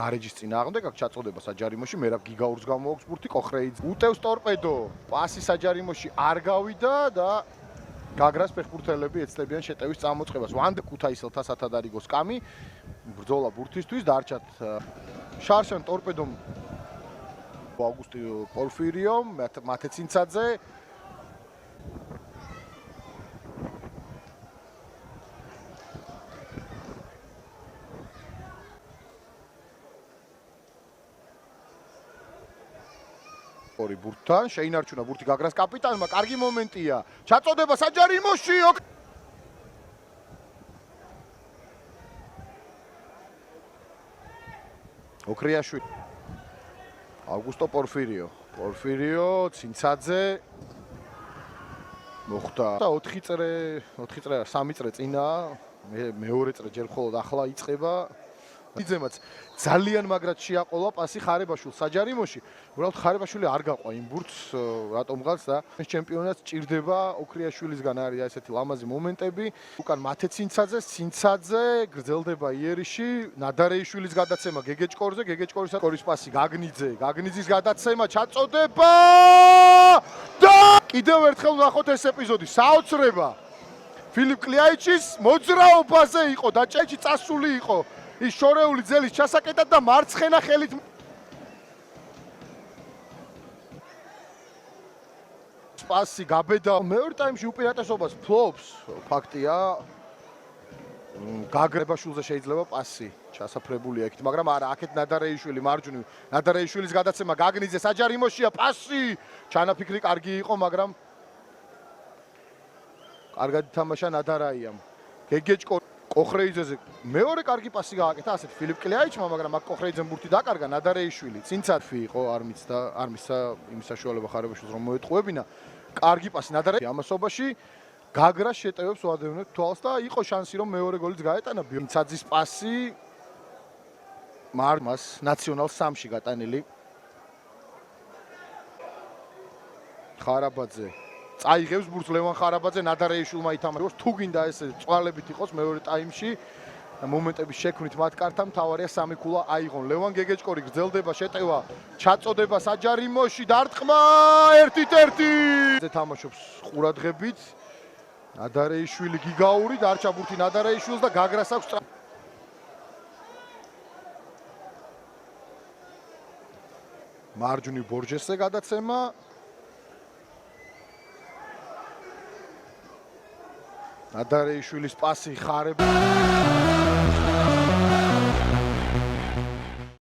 გარეჯის წინააღმდეგ აქ ჩაწოდება საჯარიმოში, მერაბ გიგაურს გამოაქვს ბურთი, კოხრეიძე უტევს ტორპედო, პასი საჯარიმოში არ გავიდა და გაგრას ფეხბურთელები ეცდებიან შეტევის წამოწყებას. ვანდ ქუთაისელთა სათადარიგო სკამი ბრძოლა ბურთისთვის დარჩათ შარშან ტორპედომ აუგუსტი პორფირიომ, მათეცინცაძე ორი ბურთთან შეინარჩუნა ბურთი გაგრას კაპიტანმა, კარგი მომენტია. ჩაწოდება საჯარიმოში. ოქრიაშვილი. აუგუსტო პორფირიო. პორფირიო, ცინცაძე. მოხდა. 4 წრე, 3 წრე წინა, მეორე წრე ჯერ მხოლოდ ახლა იწყება. იძემაც ძალიან მაგრად შეაყოლა პასი ხარებაშვილს საჯარიმოში. უბრალოდ ხარებაშვილი არ გაყვა იმ ბურთს, რატომღაც და ჩემპიონატს ჭირდება ოქრიაშვილისგან არის ესეთი ლამაზი მომენტები. უკან მათეცინცაძე, ცინცაძე გრძელდება იერიში, ნადარეიშვილის გადაცემა გეგეჭკორზე, გეგეჭკორის სკორის პასი გაგნიძის გადაცემა ჩაწოდება და კიდევ ერთხელ ვნახოთ ეს ეპიზოდი. საოცრება. ფილიპ კლიაიჩის მოძრაობაზე იყო და ჭეჭი წასული იყო. ის შორეული ძელის ჩასაკეტად და მარცხენა ხელით პასი გაბედა მეორე ტაიმში უპირატესობას ფლობს ფაქტია გაგრებაშვილზე შეიძლება პასი ჩასაფრებულია იქით მაგრამ არა აქეთ ნადარეიშვილი მარჯვნივ ნადარეიშვილის გადაცემა გაგნიძე საჯარიმოშია პასი ჩანაფიქრი კარგი იყო მაგრამ კარგად ითამაშა ნადარაიამ გეგეჭკო კოხრეიძეზე მეორე კარგი პასი გააკეთა ასეთ ფილიპ კლიაიჩმა მაგრამ აქ კოხრეიძემ ბურთი დაკარგა ნადარეიშვილი ცინცადფი იყო არ მისცა იმის საშუალება ხარებაშვილს რომ მოეტყუებინა კარგი პასი ნადარეი ამასობაში გაგრას შეტევებს ვადევნებთ თვალს და იყო შანსი რომ მეორე გოლიც გაეტანა ცინცაძის პასი მას ნაციონალ 3-ში გატანილი ხარაბაძე წაიღებს ბურთს ლევან ხარაბაძე ნადარეიშვილმა ითამაშოს თუ გინდა ეს წვალებით იყოს მეორე ტაიმში მომენტების შექმნით მათ კარტამ თავარია სამი ქულა აიღონ ლევან გეგეჭკორი გრძელდება შეტევა ჩაწოდება საჯარიმოში დარტყმა 1-1 თამაშობს ყურადღებით ნადარეიშვილი გიგაური დარჩა ბურთი ნადარეიშვილს და გაგრას აქვს მარჯვნივ ბორჯესზე გადაცემა ნადარეიშვილის პასი ხარება